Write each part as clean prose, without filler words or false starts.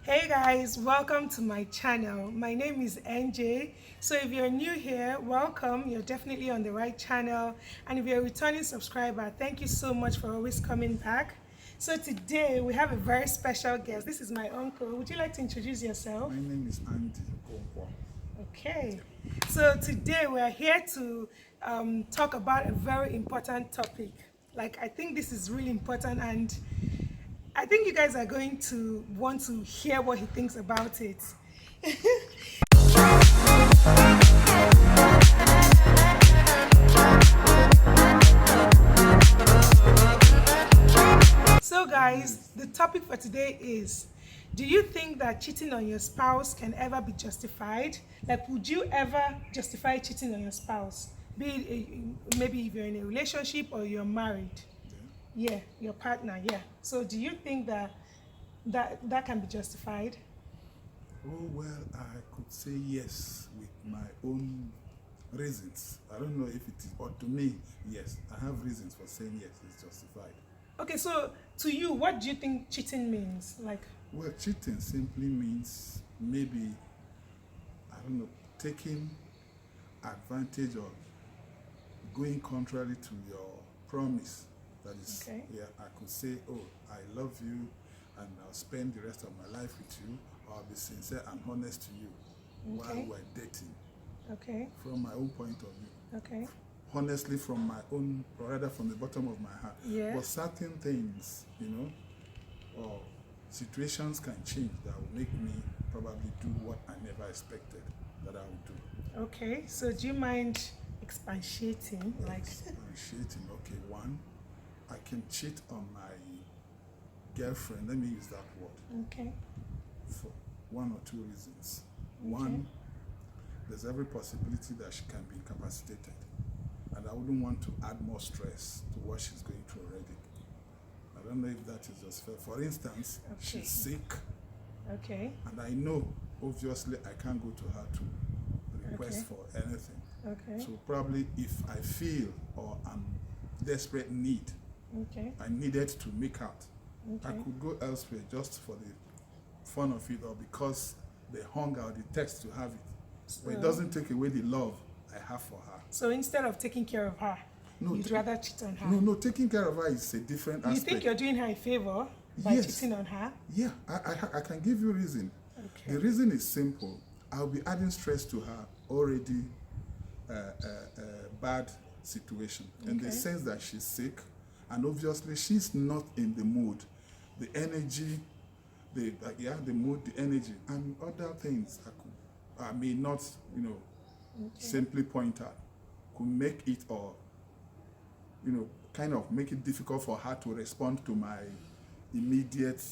Hey guys, welcome to my channel. My name is NJ. So if you're new here, welcome. You're definitely on the right channel. And if you're a returning subscriber, thank you so much for always coming back. So today we have a very special guest. This is my uncle. Would you like to introduce yourself? My name is Andy Okonkwo. Okay. So today we are here to talk about a very important topic. Like, I think this is really important, and I think you guys are going to want to hear what he thinks about it. So guys, the topic for today is, do you think that cheating on your spouse can ever be justified? Like, would you ever justify cheating on your spouse? Be it maybe if you're in a relationship or you're married. Yeah, your partner, yeah. So do you think that can be justified? Oh, well, I could say yes with my own reasons. I don't know if it is, but to me, yes. I have reasons for saying yes, it's justified. Okay, so to you, what do you think cheating means? Like, Well, cheating simply means maybe, I don't know, taking advantage or going contrary to your promise. That is, okay, yeah, I could say, oh, I love you and I'll spend the rest of my life with you, or I'll be sincere and honest to you while okay, we're dating. okay, From my own point of view, okay, honestly, from my own, or rather from the bottom of my heart. yeah, But certain things, or situations can change that will make me probably do what I never expected that I would do. okay. So do you mind expatiating? Like, Appreciating, okay, one, I can cheat on my girlfriend, let me use that word, okay, for one or two reasons. okay, One, there's every possibility that she can be incapacitated, and I wouldn't want to add more stress to what she's going through already. I don't know if that is just fair. For instance, okay, she's sick, okay, and I know, obviously, I can't go to her to request okay, for anything. okay, So probably if I feel or I'm desperate need, okay, I needed to make out, I okay. could go elsewhere just for the fun of it or because the hunger or the text to have it. But it doesn't take away the love I have for her. So instead of taking care of her, No, you'd rather cheat on her. no, taking care of her is a different You aspect. think you're doing her a favor by Yes. cheating on her? Yeah, I can give you reason. Okay. The reason is simple. I'll be adding stress to her already bad situation in the Okay. sense that she's sick, and obviously she's not in the mood, the energy, the mood, the energy, and other things I may not, simply point out could make it or, kind of make it difficult for her to respond to my immediate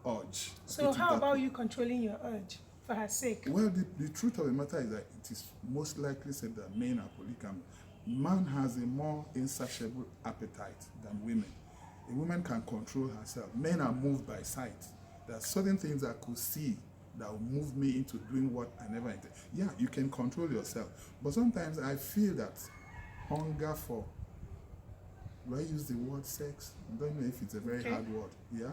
urge. So how about you controlling your urge for her sake? Well, the truth of the matter is that it is most likely said that men are polygamous. Man has a more insatiable appetite than women. A woman can control herself. Men are moved by sight. There are certain things I could see that will move me into doing what I never intended. Yeah, you can control yourself. But sometimes I feel that hunger for, do I use the word sex? I don't know if it's a very hard word. Yeah?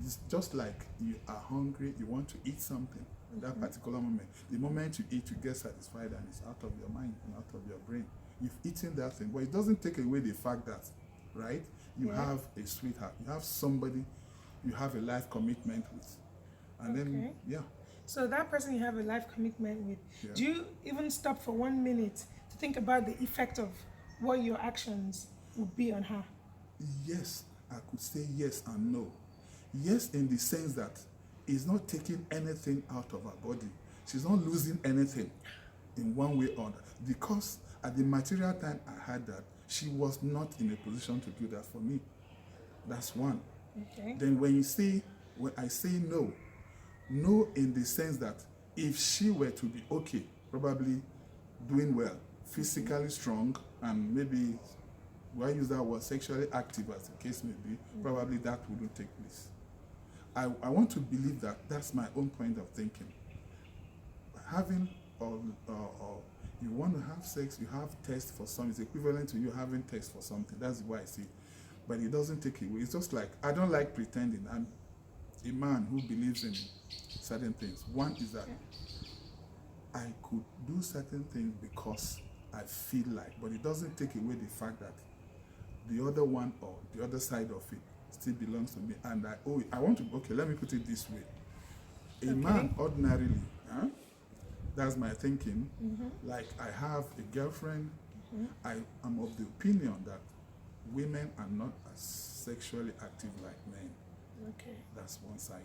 It's just like you are hungry, you want to eat something at that particular moment. The moment you eat, you get satisfied and it's out of your mind and out of your brain. You've eaten that thing, but it doesn't take away the fact that, right, you have a sweetheart, you have somebody you have a life commitment with. And then, yeah. So that person you have a life commitment with, do you even stop for 1 minute to think about the effect of what your actions would be on her? Yes, I could say yes and no. Yes, in the sense that it's not taking anything out of her body. She's not losing anything in one way or another. Because at the material time I had that, she was not in a position to do that for me. That's one. Okay. Then when I say no, no in the sense that if she were to be okay, probably doing well, physically strong, and maybe, I use that word, sexually active as the case may be, probably that wouldn't take place. I want to believe that that's my own point of thinking. Having or you want to have sex, you have taste for something. It's equivalent to you having taste for something. That's why I see it. But it doesn't take away. It's just like, I don't like pretending. And a man who believes in certain things. One is that I could do certain things because I feel like, but it doesn't take away the fact that the other one or the other side of it still belongs to me. And I want to, okay, let me put it this way. A man ordinarily, that's my thinking, like I have a girlfriend, I am of the opinion that women are not as sexually active like men. Okay. That's one side.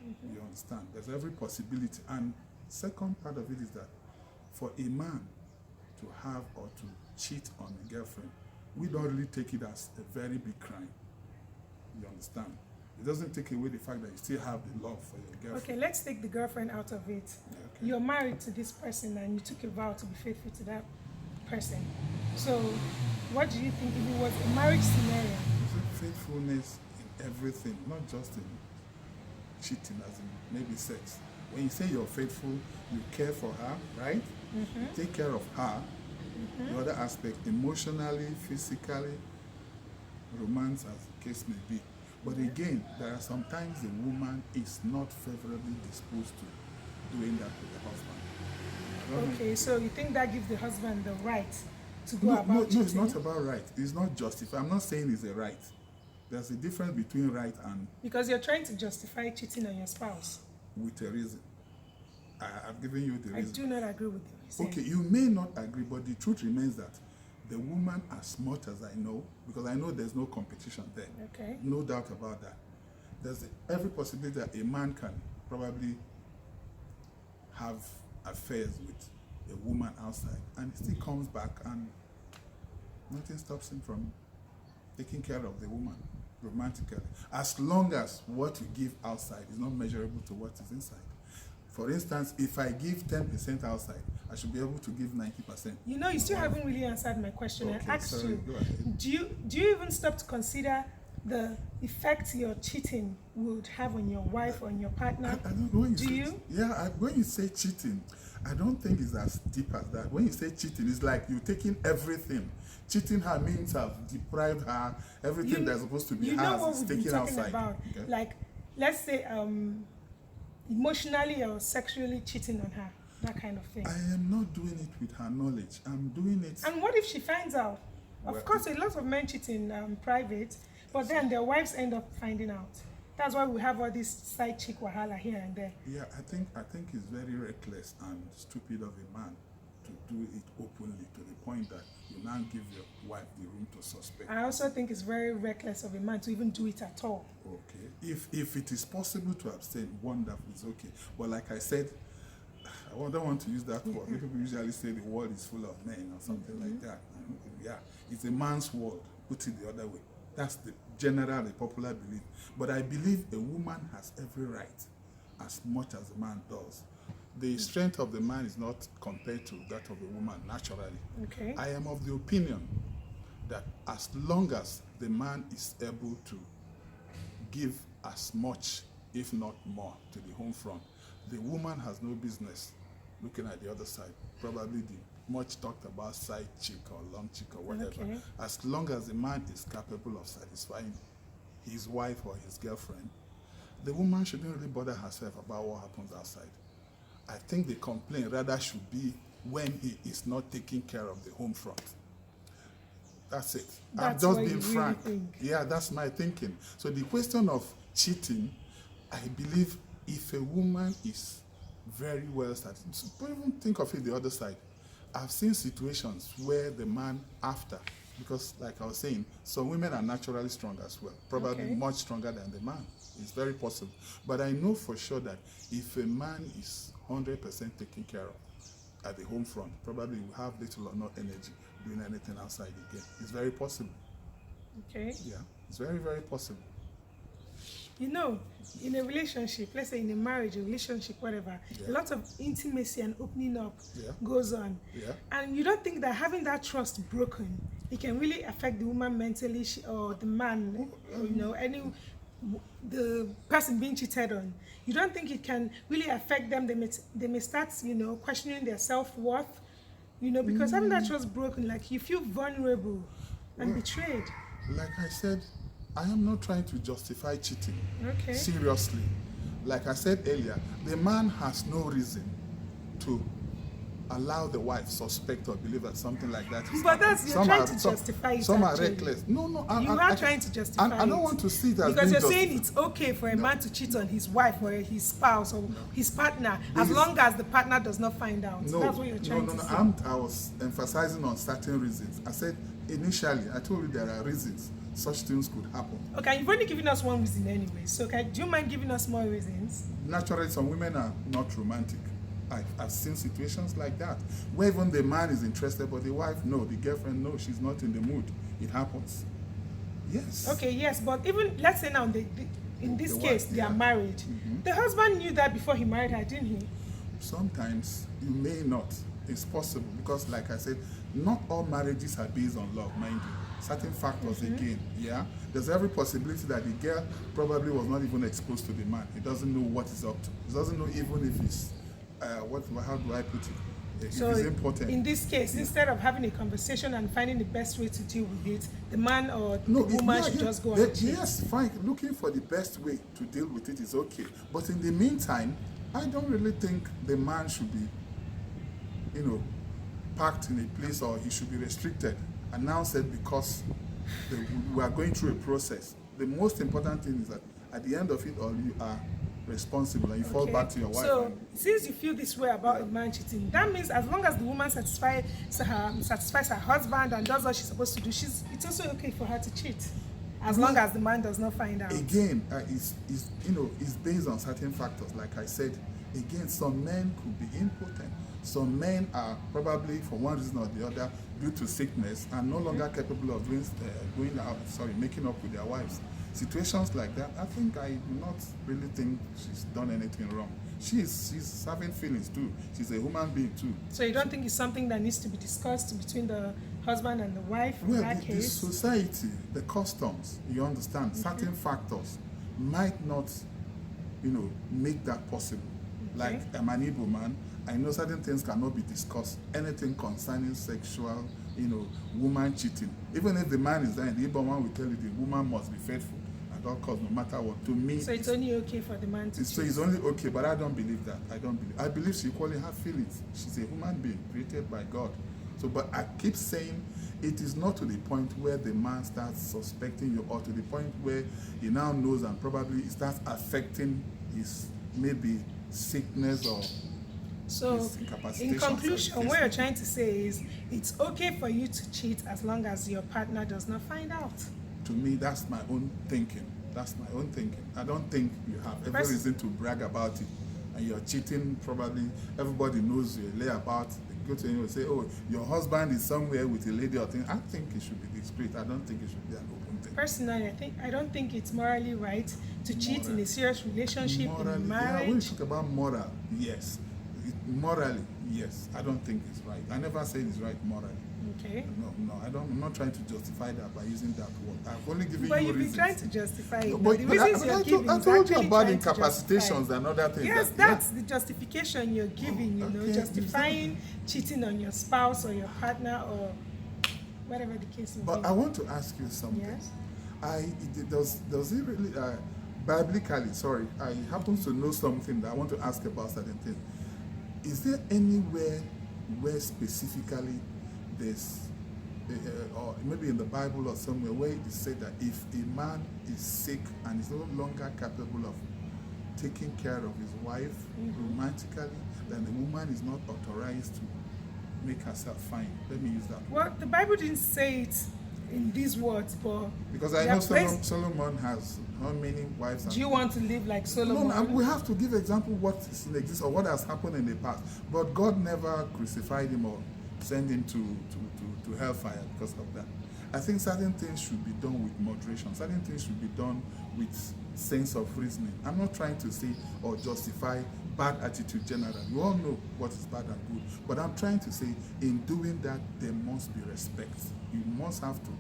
You understand? There's every possibility. And second part of it is that for a man to have or to cheat on a girlfriend, we don't really take it as a very big crime. You understand? It doesn't take away the fact that you still have the love for your girlfriend. Okay, let's take the girlfriend out of it. Okay. You're married to this person and you took a vow to be faithful to that person. So, what do you think if it was a marriage scenario? Is it faithfulness in everything, not just in cheating, as in maybe sex? When you say you're faithful, you care for her, right? You take care of her. The other aspect, emotionally, physically, romance, as the case may be. But again, there are sometimes the woman is not favorably disposed to doing that with the husband. Okay, so you think that gives the husband the right to go about No, cheating? it's not about right. It's not justified. I'm not saying it's a right. There's a difference between right and Because you're trying to justify cheating on your spouse. with a reason. I've given you the I reason. do not agree with the reason. Okay, you may not agree, but the truth remains that the woman, as much as I know, because I know there's no competition there, Okay. no doubt about that. There's every possibility that a man can probably have affairs with a woman outside, and he still comes back and nothing stops him from taking care of the woman romantically, as long as what you give outside is not measurable to what is inside. For instance, if I give 10% outside, I should be able to give 90%. You know, you still haven't really answered my question. Okay, I asked sorry, you, go ahead. do you even stop to consider the effect your cheating would have on your wife or on your partner? I don't know when you Do say, you? Yeah, when you say cheating, I don't think it's as deep as that. When you say cheating, it's like you're taking everything. Cheating her means I've deprived her, everything that's supposed to be You know hers what is we've been taken talking outside. about? Okay? Like, let's say emotionally or sexually cheating on her, that kind of thing. I am not doing it with her knowledge. I'm doing it. And what if she finds out? Of Well, course, a lot of men cheat in private, but then their wives end up finding out. That's why we have all this side chick wahala here and there. Yeah, I think it's very reckless and stupid of a man to do it openly to the point that you now give your wife the room to suspect. I also think it's very reckless of a man to even do it at all. Okay. If it is possible to abstain, wonderful, it's okay. But like I said, I don't want to use that word. People usually say the world is full of men or something like that. Yeah, it's a man's world. Put it the other way. That's the general, the popular belief. But I believe a woman has every right as much as a man does. The strength of the man is not compared to that of a woman naturally. Okay. I am of the opinion that as long as the man is able to give as much, if not more, to the home front, the woman has no business looking at the other side. Probably the much talked about side chick or long chick or whatever. Okay. As long as the man is capable of satisfying his wife or his girlfriend, the woman shouldn't really bother herself about what happens outside. I think the complaint rather should be when he is not taking care of the home front. That's it. That's I've just what been you really frank. think. Yeah, that's my thinking. So the question of cheating, I believe if a woman is very well satisfied, don't even think of it the other side. I've seen situations where the man after, because like I was saying, some women are naturally strong as well, probably Okay. much stronger than the man. It's very possible. But I know for sure that if a man is 100% taken care of at the home front, probably will have little or no energy doing anything outside again. It's very possible. Okay. Yeah, it's very, very possible. You know, in a relationship, let's say in a marriage, a relationship, whatever, Yeah. a lot of intimacy and opening up Yeah. goes on. Yeah. And you don't think that having that trust broken, it can really affect the woman mentally or the man, or, you know, the person being cheated on. You don't think it can really affect them? They may start, you know, questioning their self-worth, you know, because having that trust broken, like you feel vulnerable and betrayed. Like I said, I am not trying to justify cheating. Okay. Seriously. Like I said earlier, the man has no reason to allow the wife suspect or believe that something like that is But happening. you're trying to justify it. Some are actually. reckless. No, You are trying to justify it. I don't want to see it as because being you're saying it's okay for a man to cheat on his wife or his spouse or his partner as long as the partner does not find out. No, That's what you're trying to say. I was emphasizing on certain reasons. I said initially, I told you there are reasons such things could happen. Okay, you've only given us one reason anyway. So do you mind giving us more reasons? Naturally, some women are not romantic. I've seen situations like that where even the man is interested, but the wife, no, the girlfriend, no, she's not in the mood. It happens. Yes. Okay, yes, but even let's say now, in this case, they are married. Mm-hmm. The husband knew that before he married her, didn't he? Sometimes you may not. It's possible because, like I said, not all marriages are based on love, mind you. Certain factors again, yeah. There's every possibility that the girl probably was not even exposed to the man. He doesn't know what he's up to. He doesn't know even if he's how do I put it? So it's important. In this case, instead of having a conversation and finding the best way to deal with it, the man or the woman should just go and cheat. Yes, fine. Looking for the best way to deal with it is okay. But in the meantime, I don't really think the man should be, parked in a place or he should be restricted. Announced it because we are going through a process. The most important thing is that at the end of it all, you are responsible and you fall back to your wife. So since you feel this way about a man cheating, that means as long as the woman satisfies her husband and does what she's supposed to do, it's also okay for her to cheat, as long as the man does not find out. Again, it's based on certain factors. Like I said, again, some men could be impotent. Some men are probably, for one reason or the other, due to sickness, are no longer capable of making up with their wives. Situations like that, I do not really think she's done anything wrong. She's having feelings too. She's a human being too. So you don't think it's something that needs to be discussed between the husband and the wife in that case? The society, the customs, you understand, certain factors might not, make that possible. Like I'm an Igbo man, I know certain things cannot be discussed. Anything concerning sexual, woman cheating. Even if the man is there, the Igbo man will tell you the woman must be faithful at all costs, no matter what. To me, so it's only okay for the man to cheat. So it's only okay, but I don't believe that. I believe she equally has feelings. She's a human being created by God. So, but I keep saying it is not to the point where the man starts suspecting you, or to the point where he now knows and probably starts affecting his maybe sickness or. So, in conclusion, what you're trying to say is it's okay for you to cheat as long as your partner does not find out. To me, that's my own thinking. I don't think you have every reason to brag about it. And you're cheating, probably everybody knows you lay about. They go to you and say, oh, your husband is somewhere with a lady or thing. I think it should be discreet. I don't think it should be an open thing. Personally, I don't think it's morally right to cheat in a serious relationship, in marriage. Yeah, when you talk about moral, yes. Morally, yes. I don't think it's right. I never said it's right morally. Okay. No, I'm not trying to justify that by using that word. I've only given you reasons. But you've been trying to justify it. No, but the reasons you're giving I is told you actually about trying to incapacitations and other things. Yes, that's the justification you're giving, okay. Justifying cheating on your spouse or your partner or whatever the case may be. But I want to ask you something. Yes? Does it really, biblically, sorry, I happen to know something that I want to ask about certain things. Is there anywhere where specifically there's, or maybe in the Bible or somewhere, where it is said that if a man is sick and is no longer capable of taking care of his wife romantically, then the woman is not authorized to make herself fine? Let me use that word. Well, the Bible didn't say it in these words, but because I know Solomon has how many wives? Do you want to live like Solomon? No, we have to give example what is in existence or what has happened in the past. But God never crucified him or sent him to hellfire because of that. I think certain things should be done with moderation. Certain things should be done with sense of reasoning. I'm not trying to say or justify bad attitude generally. We all know what is bad and good. But I'm trying to say in doing that, there must be respect. You must have to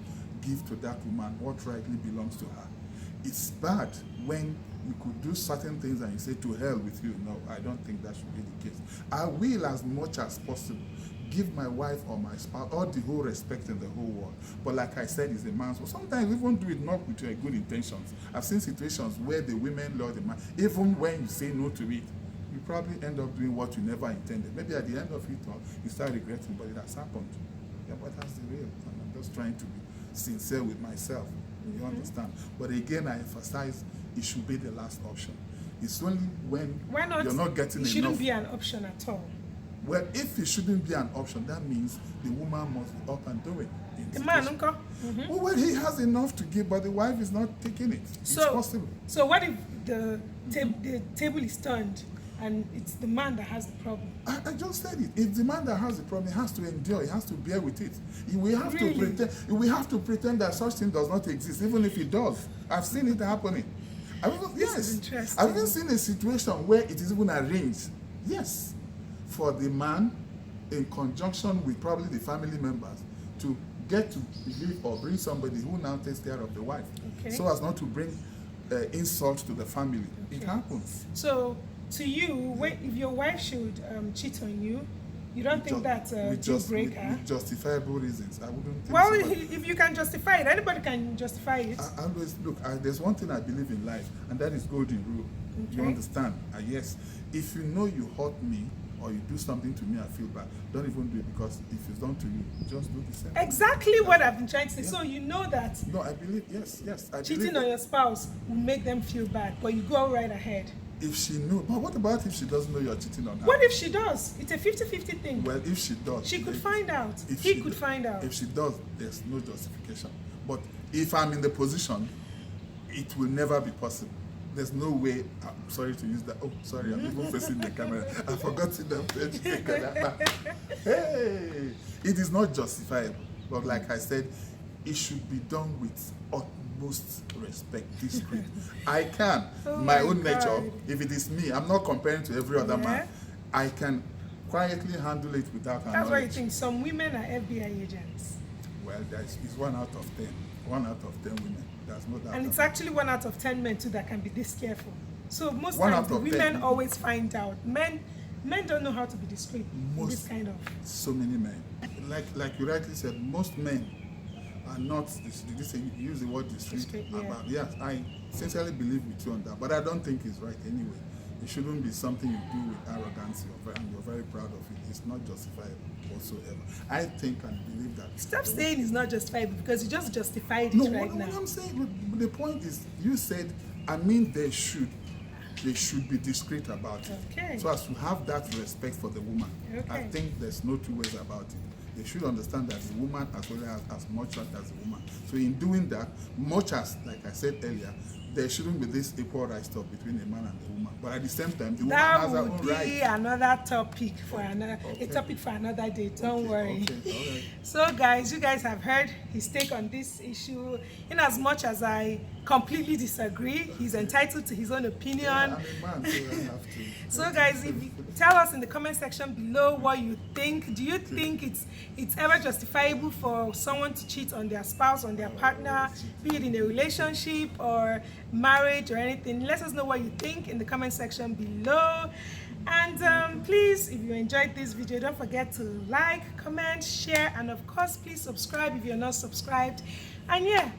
give to that woman what rightly belongs to her. It's bad when you could do certain things and you say to hell with you. No, I don't think that should be the case. I will, as much as possible, give my wife or my spouse all the whole respect in the whole world. But like I said, it's a man's world. Sometimes we even do it not with your good intentions. I've seen situations where the women love the man. Even when you say no to it, you probably end up doing what you never intended. Maybe at the end of it all, you start regretting, but it has happened. Yeah, but that's the real. I'm just trying to be sincere with myself. You understand? But again, I emphasize it should be the last option. It's only when you're not getting enough. It shouldn't be an option at all. Well, if it shouldn't be an option, that means the woman must be up and doing it. The man, uncle. Well, he has enough to give, but the wife is not taking it. It's possible. So what if the table is turned and it's the man that has the problem? I just said it. It's the man that has the problem. He has to endure. He has to bear with it. We have to pretend. We have to pretend that such thing does not exist, even if it does. I've seen it happening. This is interesting. I've even seen a situation where it is even arranged. Yes, for the man, in conjunction with probably the family members, to get to believe or bring somebody who now takes care of the wife, so as not to bring insult to the family. It happens. So, to you, if your wife should cheat on you, you don't think that's a deal breaker? With justifiable reasons, I wouldn't think well, so. If you can justify it, anybody can justify it. I always look. There's one thing I believe in life, and that is golden rule. You understand? Yes. If you know you hurt me or you do something to me, I feel bad. Don't even do it, because if it's done to you, just do the same. Exactly what I've been trying to say. So you know that. No, I believe. Yes. I cheating on your spouse will make them feel bad, but you go right ahead. If she knows, but what about if she doesn't know you're cheating on her? What if she does? It's a 50-50 thing. Well, if she does, she could find out. He could find out. If she does, there's no justification. But if I'm in the position, it will never be possible. There's no way. I'm sorry to use that. Oh, sorry, I'm even facing the camera. I forgot to the camera. Hey, it is not justifiable. But like I said, it should be done with utmost respect, discreet. I can, my own nature, if it is me, I'm not comparing to every other man, I can quietly handle it without her knowledge. That's why you think some women are FBI agents. Well, it's 1 out of 10. 1 out of 10 women. There's no doubt. And it's actually 1 out of 10 men too that can be this careful. So most times the women always find out. Men don't know how to be discreet in this kind of. So many men. Like you rightly said, most men are not, did you say, you use the word discreet? Yes, I sincerely believe with you on that, but I don't think it's right anyway. It shouldn't be something you do with arrogance and you're very proud of it. It's not justifiable whatsoever. I think and believe that. Stop saying it's not justifiable, because you just justified it right now. No, what I'm saying, the point is, you said, I mean, they should be discreet about it. So as to have that respect for the woman, I think there's no two ways about it. They should understand that the woman as well as much as the woman. So in doing that, much as, like I said earlier, there shouldn't be this equal right stuff between a man and a woman. But at the same time, the woman has her own right. That would be another topic for a topic for another day. Don't worry. Right. So guys, you guys have heard his take on this issue. In as much as I completely disagree, he's entitled to his own opinion. I'm a man, so I have to. So guys, if you tell us in the comment section below what you think. Do you think it's ever justifiable for someone to cheat on their spouse, on their partner, be it in a relationship or marriage or anything? Let us know what you think in the comment section below. And please, if you enjoyed this video, don't forget to like, comment, share, and of course, please subscribe if you're not subscribed. And yeah,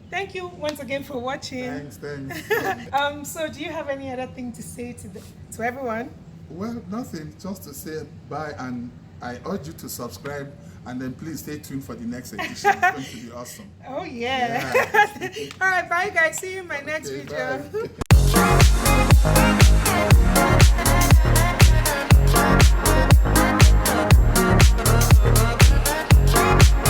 thank you once again for watching. Thanks. So do you have any other thing to say to everyone? Well, nothing, just to say bye, and I urge you to subscribe, and then please stay tuned for the next edition. It's going to be awesome. Oh yeah. All right, bye guys. See you in my next video. Bye.